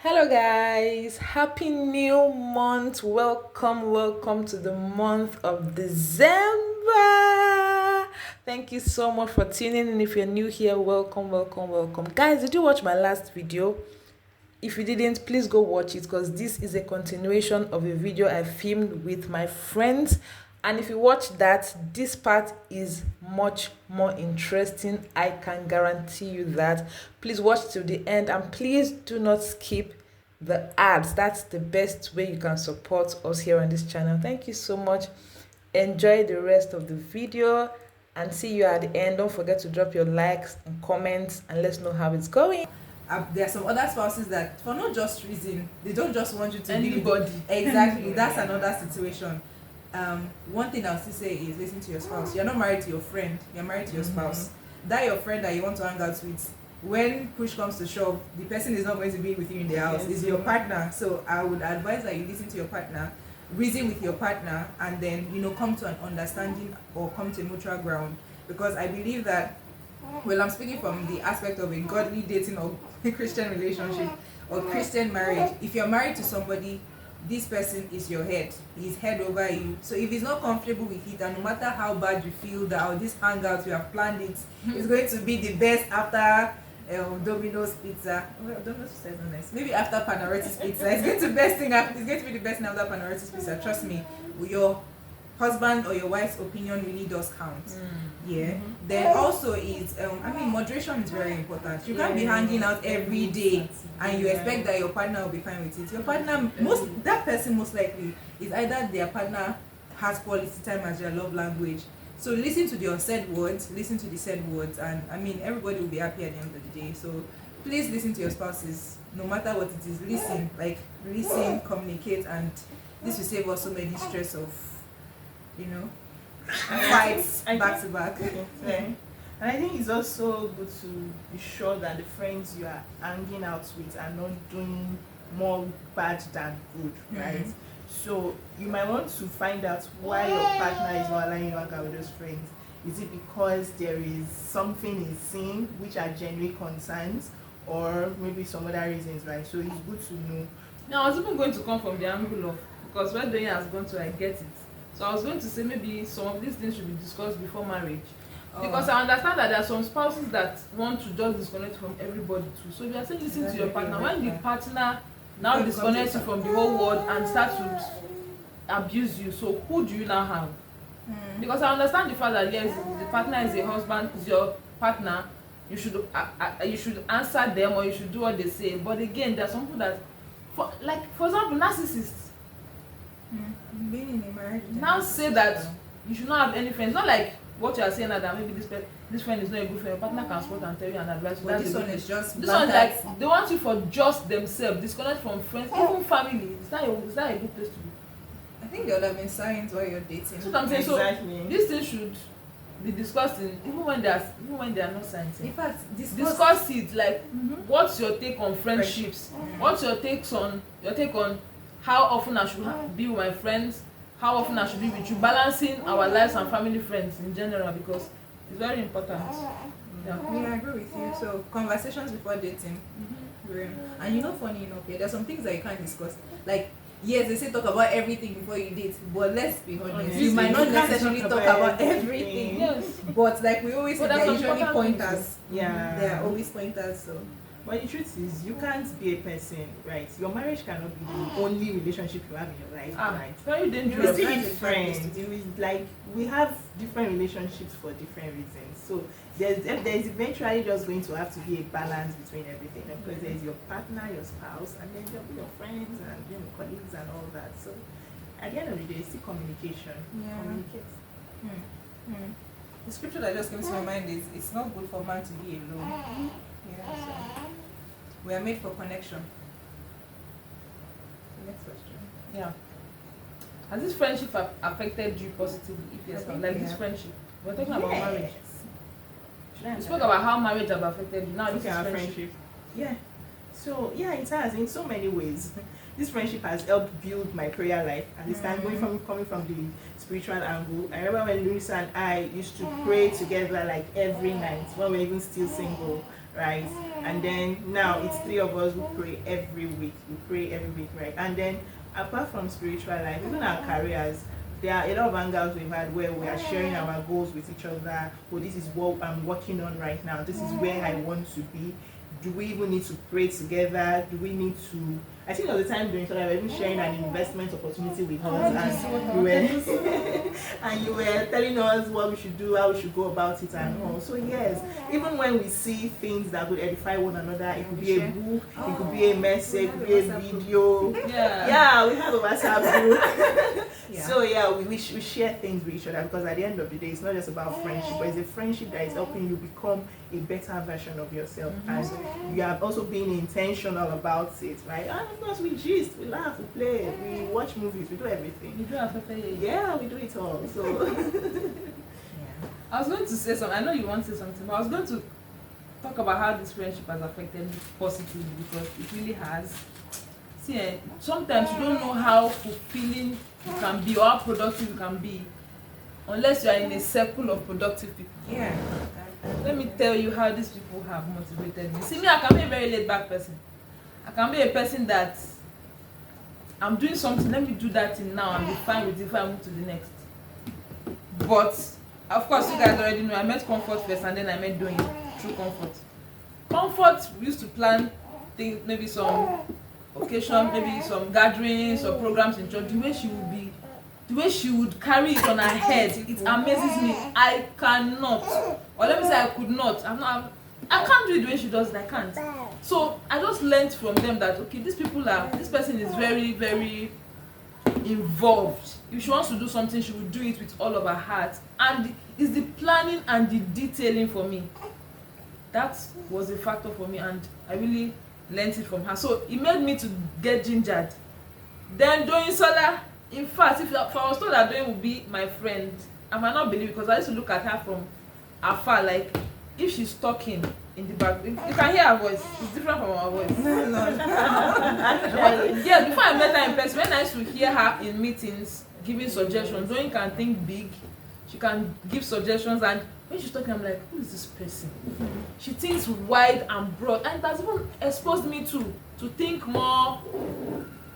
Hello guys, happy new month. Welcome to the month of December. Thank you so much for tuning in. If you're new here, welcome. Guys, did you watch my last video? If you didn't, please go watch it because this is a continuation of a video I filmed with my friends. And if you watch that, this part is much more interesting. I can guarantee you that. Please watch till the end and please do not skip the ads. That's the best way you can support us here on this channel. Thank you so much. Enjoy the rest of the video and see you at the end. Don't forget to drop your likes and comments and let's know how it's going. There are some other spouses that, for no just reason, they don't just want you to Anybody. be exactly. That's another situation. One thing I'll still say is listen to your spouse. You're not married to your friend. You're married to your spouse. That your friend that you want to hang out with, when push comes to shove, the person is not going to be with you in the house. It's your partner. So I would advise that you listen to your partner, reason with your partner, and then come to an understanding or come to a mutual ground. Because I believe that, well, I'm speaking from the aspect of a godly dating or a Christian relationship or Christian marriage. If you're married to somebody, this person is your head. He's head over you. So if he's not comfortable with it, and no matter how bad you feel that this hangout we have planned it's going to be the best after Domino's pizza. Well, Domino's pizza is not nice. Maybe after Panarotti's pizza, it's going to be the best thing after Panarotti's pizza. Trust me. Your husband or your wife's opinion really does count. Then also is moderation is very important. You can't be hanging out every day and you expect that your partner will be fine with it. Your partner, that person most likely is either their partner has quality time as their love language. So listen to the said words, and everybody will be happy at the end of the day. So please listen to your spouses, no matter what it is. Listen, communicate, and this will save us so many stress of fights back to back. And I think it's also good to be sure that the friends you are hanging out with are not doing more bad than good, right? So you might want to find out why your partner is not allowing you to hang out with those friends. Is it because there is something he's seeing which are genuine concerns, or maybe some other reasons, right? So it's good to know. Now, I was even going to come from the angle of, because when Doyin has gone to, I get it. So I was going to say maybe some of these things should be discussed before marriage. Because I understand that there are some spouses that want to just disconnect from everybody too. So if you are saying listen to your partner, when the partner now disconnects you from the whole world and starts to abuse you, so who do you now have? Because I understand the fact that yes, the partner is a husband, is your partner, you should answer them or you should do what they say. But again, there are some people that, for example, narcissists. Being in a marriage Now say that you should not have any friends. Not like what you are saying now, that maybe this friend is not a good friend. Your partner can support and tell you and advise you. But this one is just this one, like they want you for just themselves, disconnect from friends, even family. Is that a good place to be? I think there would have been signs while you're dating. So I'm saying, Exactly. so these things should be discussed even when they are not signs. In fact, Discuss it, like what's your take on friendships? What's your take on how often I should be with my friends, how often I should be with you, balancing our lives and family friends in general, because it's very important. Yeah, I agree with you. So conversations before dating. And funny enough, there's some things that you can't discuss. Like, yes, they say talk about everything before you date, but let's be honest, you might not necessarily talk about everything. Yes. But like we always say, they're usually pointers. Yeah. They are always pointers. So But the truth is, you can't be a person, right? Your marriage cannot be the only relationship you have in your life, right? Very You dangerous. still need friends. We have different relationships for different reasons. So there's eventually just going to have to be a balance between everything, because there's your partner, your spouse, and then there'll be your friends and colleagues and all that. So at the end of the day, it's still communication. Yeah. Communicate. the scripture that just came to my mind is, it's not good for man to be alone. Yeah, so we are made for connection. Next question. Yeah. Has this friendship affected you positively? If yes, this friendship. We're talking about marriage. We spoke about how marriage have affected you. Now this is friendship. Yeah. So yeah, it has in so many ways. This friendship has helped build my prayer life. Understand, coming from the spiritual angle. I remember when Luisa and I used to pray together like every night when we were even still single, right? And then now it's three of us who pray every week. We pray every week, right? And then apart from spiritual life, even our careers, there are a lot of hangouts we've had where we are sharing our goals with each other. Oh, this is what I'm working on right now. This is where I want to be. Do we even need to pray together? Do we need to? I think all the time during Sunday, we were even sharing an investment opportunity with us, and you were telling us what we should do, how we should go about it, and all. So yes, even when we see things that would edify one another, it could be a book, it could be a message, it could be a video. Yeah, we have a WhatsApp group. So yeah, we share things with each other, because at the end of the day, it's not just about friendship, but it's a friendship that is helping you become a better version of yourself, and you are also being intentional about it, right? And of course, we gist, we laugh, we play, we watch movies, we do everything. You do have to pay. Yeah, we do it all. So I was going to say something. I know you want to say something, but I was going to talk about how this friendship has affected me positively, because it really has. See, sometimes you don't know how fulfilling you can be or how productive you can be unless you are in a circle of productive people. Yeah. Let me tell you how these people have motivated me. See, me, I can be a very laid back person. I can be a person that I'm doing something, let me do that thing now and be fine with it before I move to the next. But of course, you guys already know I met Comfort first and then I met Doing through Comfort. Comfort, we used to plan things, maybe some occasion, maybe some gatherings or programs in church. The way she would carry it on her head, it amazes me. I cannot, or let me say I could not. I can't do it the way she does it. I can't. So I just learned from them that okay, this person is very, very involved. If she wants to do something, she will do it with all of her heart. And it's the planning and the detailing for me. That was a factor for me, and I really learned it from her. So it made me to get gingered. Then Doing Sola, in fact, if I was told that Doing would be my friend, I might not believe it, because I used to look at her from afar, like if she's talking in the back, you can hear her voice. It's different from our voice. No. Yeah, before I met her in person, when I used to hear her in meetings giving suggestions, Doing can think big, she can give suggestions, and when she's talking, I'm like, who is this person? She thinks wide and broad, and it has even exposed me to think more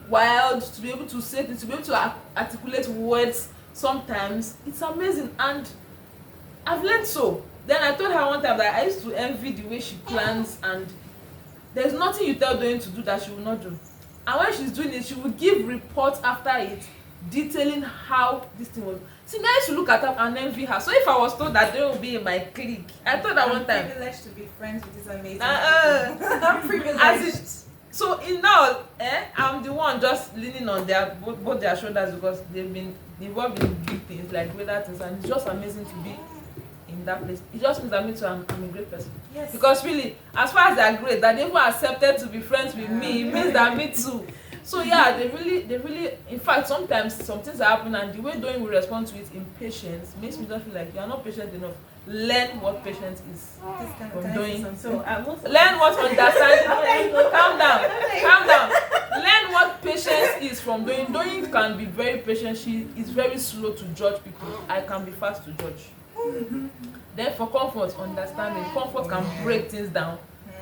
wild, to be able to say things, to be able to articulate words. Sometimes it's amazing, and I've learned so. Then I told her one time that I used to envy the way she plans, and there's nothing you tell Doing to do that she will not do. And when she's doing it, she will give reports after it, detailing how this thing was. See, I used to look at her and envy her. So if I was told that they will be in my clique, I told her one time. I'm privileged to be friends with this amazing I'm privileged. So in now, I'm the one just leaning on both their shoulders, because they've been involved in big things like greater things, and it's just amazing to be in that place. It just means that me too, I'm a great person. Yes. Because really, as far as they're great, that they even accepted to be friends with me, it means that me too. So yeah, they really, in fact, sometimes some things are happening, and the way Doing will respond to it in patience makes me just feel like you are not patient enough. Learn what patience is from Doing. So I was Learn what understanding. Calm down. Learn what patience is from Doing. Doing can be very patient. She is very slow to judge people. I can be fast to judge. Then for Comfort, understanding. Comfort can break things down.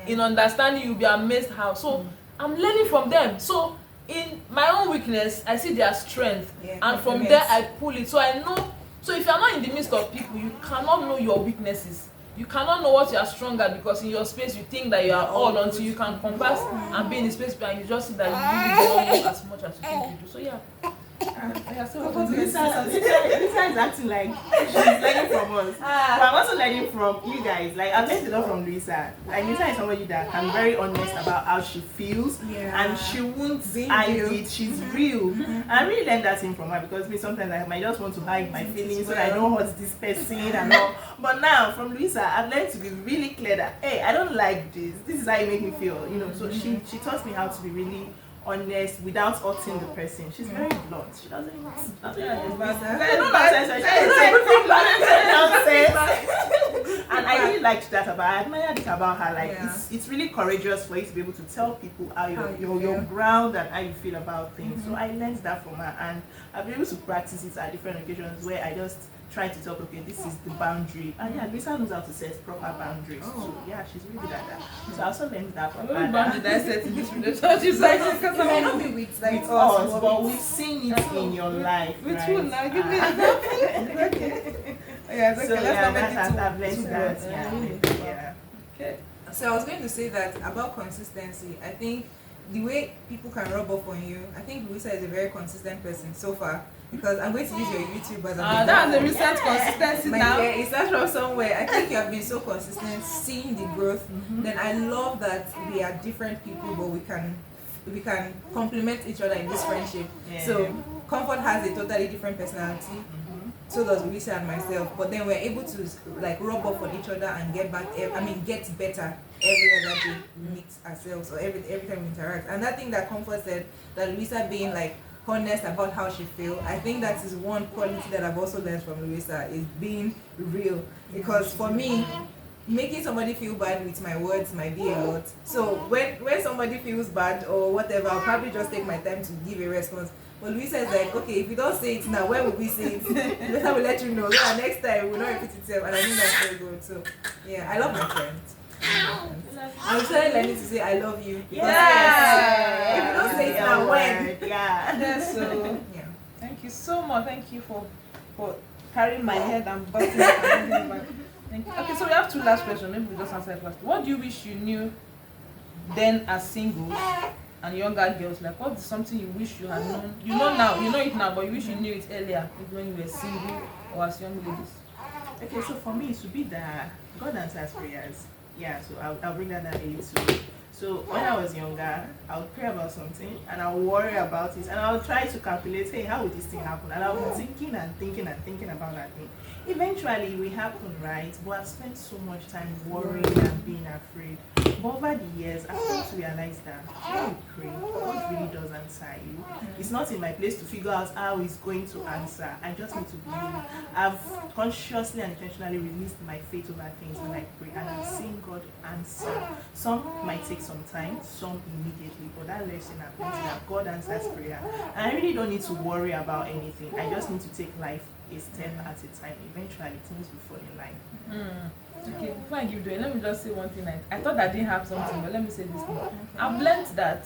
In understanding, you'll be amazed how. So I'm learning from them. So in my own weakness, I see their strength, and from there I pull it. So I know. So if you are not in the midst of people, you cannot know your weaknesses. You cannot know what you are strong at, because in your space you think that you are all until you can converse and be in the space where you just see that you really don't know as much as you think you do. So yeah. Lisa is acting like she's learning from us, but I'm also learning from you guys. Like I've learned a lot from Lisa. Like Lisa is somebody that can be very honest about how she feels, and she won't hide it. She's real, and I really learned that thing from her, because me sometimes I might just want to hide my feelings so that I don't hurt this person and all. But now from Lisa, I've learned to be really clear that hey, I don't like this. This is how you make me feel, you know. So she taught me how to be really honest without hurting the person. She's very blunt. She doesn't even and I really liked that about her. I admired it about her. Like it's really courageous for you to be able to tell people how your ground and how you feel about things. So I learned that from her, and I've been able to practice it at different occasions where I just try to talk, okay, this is the boundary. And yeah, Lisa knows how to set proper boundaries. Oh. So yeah, she's really good at that. So I also learned that from What her. boundary did I set in this relationship? Like, It might not be with like With us, us, but we've seen it in your life, Which right? one now? Give me an example. Okay. Yeah, it's okay. So Let's yeah, not make that's it I've learned too that. broad. Yeah. Okay. So I was going to say that about consistency. I think the way people can rub off on you, I think Luisa is a very consistent person so far. Because I'm going to use your YouTube as an That's a example. recent consistency My now. dear, it starts from somewhere. I think you have been so consistent, seeing the growth. Then I love that we are different people, but we can complement each other in this friendship. Yeah. So Comfort has a totally different personality. So does Luisa and myself. But then we're able to like rub off on each other and get better every other day we meet ourselves or every time we interact. And that thing that Comfort said, that Luisa being like honest about how she feels, I think that is one quality that I've also learned from Luisa, is being real. Because for me, making somebody feel bad with my words might be a lot. So when somebody feels bad or whatever, I'll probably just take my time to give a response. But Luisa is like, okay, if you don't say it now, when will we say it? Later we'll let you know. So next time we'll not repeat itself. And I think that's very good. So yeah, I love my friends. I'm trying learning to say I love you. Yeah. If you don't say it now, when? Yeah. Yeah, so Yeah. thank you so much. Thank you for carrying my head and butting it and bringing it back. Thank you. Okay, so we have two last questions. Maybe we just answer it last. What do you wish you knew then as singles and younger girls? Like, what is something you wish you had known? You know now, you know it now, but you wish you knew it earlier, maybe when you were single or as young ladies. Okay, so for me, it should be that God answers prayers. Yeah, so I'll bring that down a little. So when I was younger, I would pray about something and I would worry about it and I would try to calculate, hey, how would this thing happen? And I would be thinking about that thing. Eventually, it will happen, right? But I've spent so much time worrying and being afraid. But over the years, I've come to realize that when you pray, God really does answer you. It's not in my place to figure out how He's going to answer. I just need to believe. I've consciously and intentionally released my faith over things when I pray, and I've seen God answer. Some might take some time, some immediately, but that lesson I've learned is that God answers prayer. And I really don't need to worry about anything. I just need to take life a step at a time. Eventually, things will fall in line. Okay, before I give you, let me just say one thing. I thought I didn't have something, but let me say this thing. I've learned that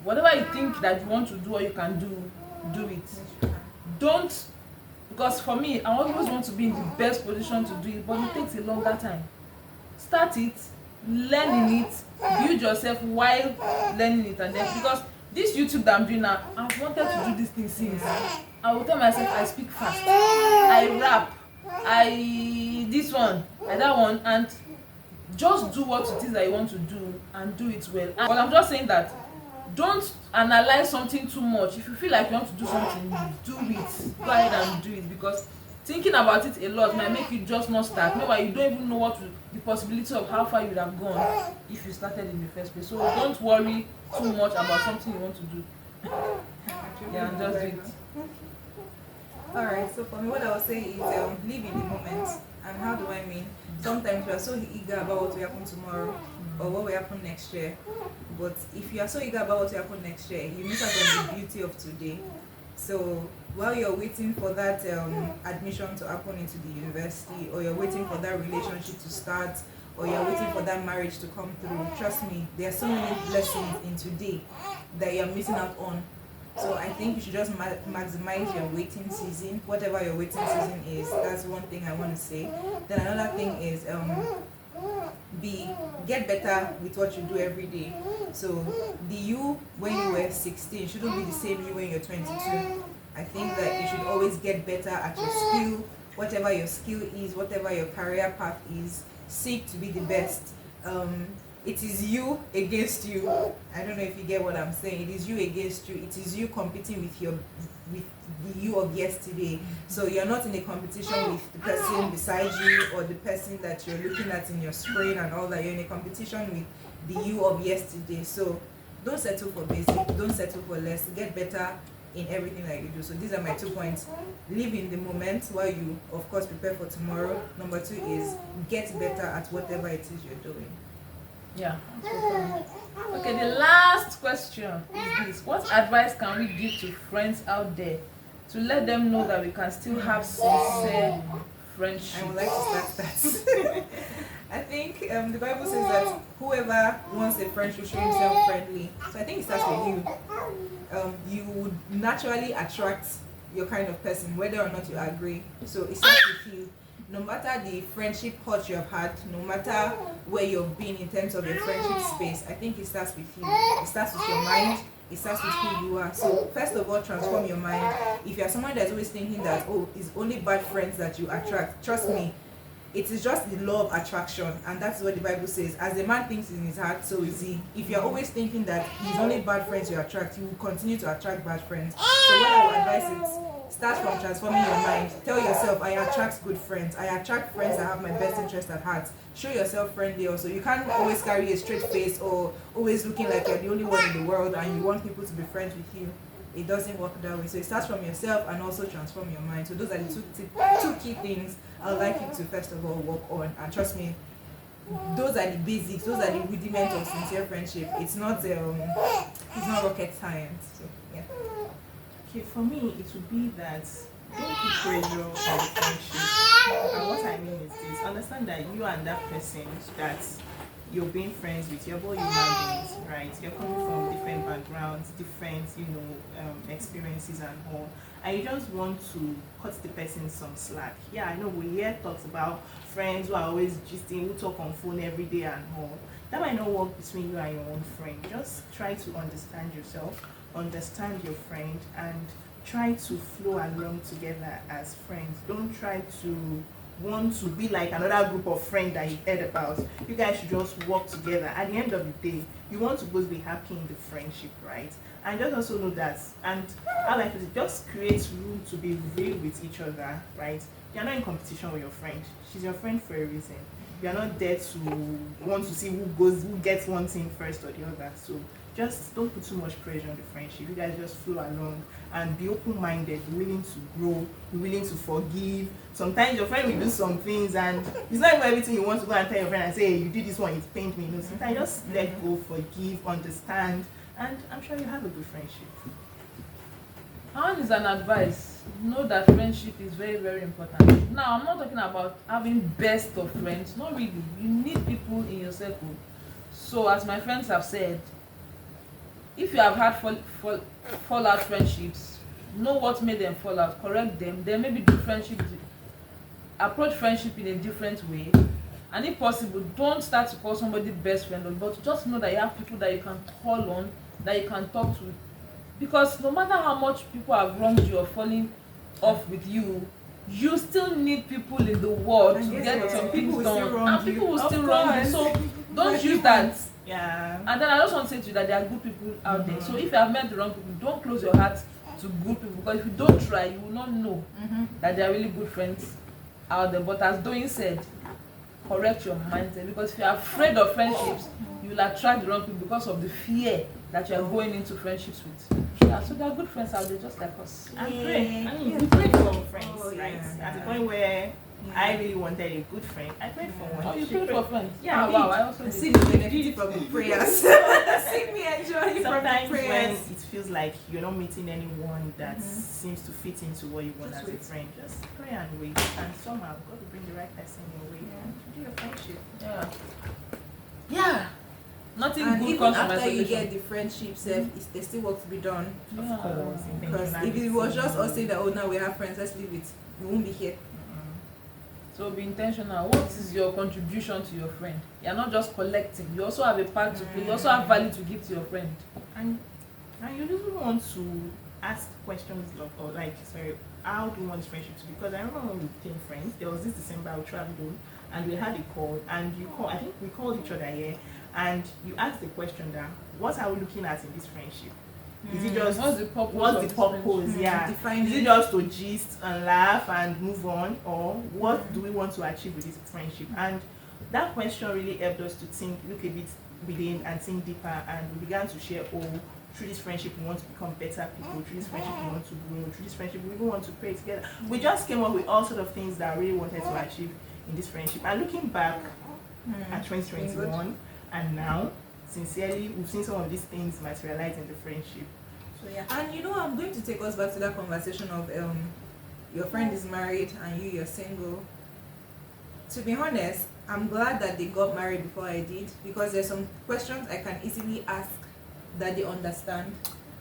whatever you think that you want to do or you can do it. Don't, because for me, I always want to be in the best position to do it, but it takes a longer time. Start it, learn in it, build yourself while learning it, and then because this YouTube that I'm doing now, I've wanted to do this thing since. I will tell myself I speak fast, I rap, this one, that one, and just do what it is that you want to do and do it well. But I'm just saying that don't analyze something too much. If you feel like you want to do something, do it. Go ahead and do it, because thinking about it a lot might make you just not start. Meanwhile, you don't even know the possibility of how far you would have gone if you started in the first place. So don't worry too much about something you want to do. Yeah, and just do it. Alright, so for me, what I would say is live in the moment. And how do I mean? Sometimes we are so eager about what will happen tomorrow or what will happen next year. But if you are so eager about what will happen next year, you miss out on the beauty of today. So while you're waiting for that admission to happen into the university, or you're waiting for that relationship to start, or you're waiting for that marriage to come through, trust me, there are so many blessings in today that you're missing out on. So I think you should just maximize your waiting season, whatever your waiting season is. That's one thing I want to say. Then another thing is get better with what you do every day. So the you when you were 16 shouldn't be the same you when you're 22. I think that you should always get better at your skill, whatever your skill is, whatever your career path is. Seek to be the best. It is you against you. I don't know if you get what I'm saying. It is you against you. It is you competing with the you of yesterday. So you're not in a competition with the person beside you or the person that you're looking at in your screen and all that. You're in a competition with the you of yesterday. So don't settle for basic. Don't settle for less. Get better in everything that you do. So these are my 2 points. Live in the moment while you, of course, prepare for tomorrow. Number 2 is get better at whatever it is you're doing. Yeah. Okay, the last question is this. What advice can we give to friends out there to let them know that we can still have sincere friendship. I would like to start that. I think the Bible says that whoever wants a friend should show himself friendly. So I think it starts with you. You would naturally attract your kind of person, whether or not you agree. So it starts with you. No matter the friendship hurt you have had, no matter where you've been in terms of your friendship space, I think it starts with you. It starts with your mind. It starts with who you are. So first of all, transform your mind. If you're someone that's always thinking that, oh, it's only bad friends that you attract, trust me, it is just the law of attraction, and that's what the Bible says. As a man thinks in his heart, so is he. If you're always thinking that it's only bad friends you attract, you will continue to attract bad friends. So what I would advise is, start from transforming your mind. Tell yourself, I attract good friends. I attract friends that have my best interest at heart. Show yourself friendly also. You can't always carry a straight face or always looking like you're the only one in the world and you want people to be friends with you. It doesn't work that way. So it starts from yourself and also transform your mind. So those are the two key things I would like you to first of all work on. And trust me, those are the basics. Those are the rudiments of sincere friendship. It's not rocket science. So yeah. Okay, for me, it would be that don't put pressure on the friendship. And what I mean is this: understand that you and that person that you're being friends with, you're both human beings, right? You're coming from different backgrounds, different, experiences and all. And you just want to cut the person some slack. Yeah, I know we hear talks about friends who are always gisting, who talk on phone every day and all. That might not work between you and your own friend. Just try to understand yourself, understand your friend, and try to flow along together as friends. Don't try to want to be like another group of friends that you heard about. You guys should just work together. At the end of the day, you want to both be happy in the friendship, right? And just also know that, and I like to just create room to be real with each other, right? You're not in competition with your friend. She's your friend for a reason. You're not there to want to see who gets one thing first or the other. So just don't put too much pressure on the friendship. You guys just flow along and be open-minded, willing to grow, be willing to forgive. Sometimes your friend will do some things and it's not even everything you want to go and tell your friend and say, hey, you did this one, it pained me. No, sometimes just let go, forgive, understand, and I'm sure you have a good friendship. One is an advice. Know that friendship is very, very important. Now, I'm not talking about having best of friends. Not really. You need people in your circle. So, as my friends have said, if you have had fallout friendships, know what made them fall out, correct them, then maybe approach friendship in a different way. And if possible, don't start to call somebody best friend, but just know that you have people that you can call on, that you can talk to. Because no matter how much people have wronged you or fallen off with you, you still need people in the world to get some things done. And people will still wrong you. So don't use that. Yeah. And then I just want to say to you that there are good people out there. So if you have met the wrong people, don't close your heart to good people, because if you don't try, you will not know that there are really good friends out there. But as Doyin said, correct your mindset, because if you are afraid of friendships, you will attract the wrong people because of the fear that you are going into friendships with. Yeah, so there are good friends out there just like us. And pray. I mean, we pray for friends, right? At the point where I really wanted a good friend, I prayed for one. Oh, you prayed for friends? Yeah, wow, I also did. See me benefiting from the prayers. See me enjoying from the Sometimes when prayers. it feels like you're not meeting anyone that seems to fit into what you want Just as a wait. friend, just pray and wait, and somehow God will bring the right person your way and do your friendship. Yeah. Nothing And good even comes from after you isolation. get the friendship self, there's still work to be done. Yeah. Of course. Because if it was just us saying that, oh, now we have friends, let's leave it, we won't be here. So be intentional. What is your contribution to your friend? You're not just collecting. You also have a part to play. You also have value to give to your friend. And you really want to ask questions sorry, how do you want this friendship to be? Because I remember when we became friends, there was this December we traveled home and we had a call, and I think we called each other here, and you asked the question that, what are we looking at in this friendship? Is it just What's the purpose? what's the purpose? Yeah. Define Is it just to gist and laugh and move on, or what do we want to achieve with this friendship? And that question really helped us to look a bit within and think deeper, and we began to share, through this friendship we want to become better people, through this friendship we want to grow, through this friendship we even want to pray together. We just came up with all sorts of things that I really wanted to achieve in this friendship. And looking back at 2021 and now, sincerely, we've seen some of these things materialize in the friendship. So yeah. And you know, I'm going to take us back to that conversation of your friend is married and you're single. To be honest, I'm glad that they got married before I did, because there's some questions I can easily ask that they understand.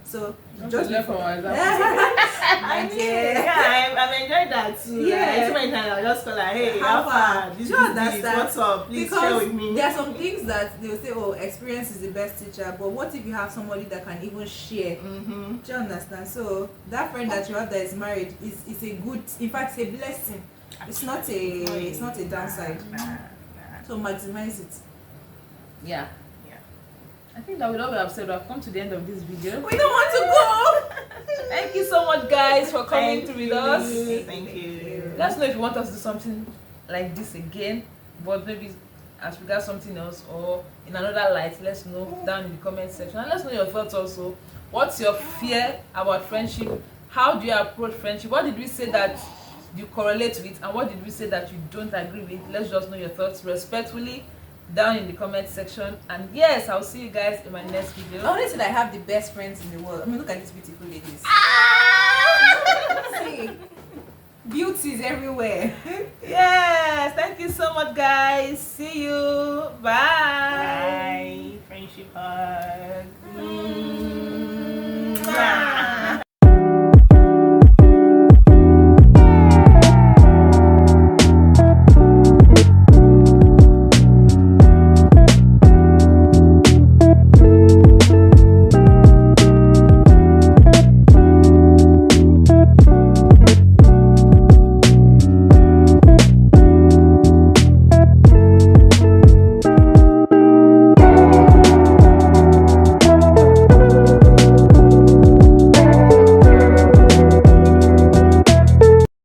So just left from my I mean, yeah, I'm enjoying that too. Yeah. Like, too many times I'll just call like, hey, How how far? far? This Do you is this. understand? What's up? Please Because share with me. there are some things that they'll say, oh, experience is the best teacher, but what if you have somebody that can even share? Mm-hmm. Do you understand? So that friend that you have that is married is a good, in fact, it's a blessing. It's not a downside. Nah. So maximize it. Yeah. Yeah. I think that with all we have said, we have come to the end of this video. We don't want to go. Thank you so much, guys, for coming through with us. Thank you. Let us know if you want us to do something like this again, but maybe as regards something else or in another light. Let us know down in the comment section, and let us know your thoughts also. What's your fear about friendship? How do you approach friendship? What did we say that you correlate with, and what did we say that you don't agree with? Let's just know your thoughts respectfully down in the comment section. And yes, I'll see you guys in my next video. Honestly, I have the best friends in the world. I mean, look at these beautiful ladies. See, beauties everywhere. Yes, thank you so much, guys. See you. Bye.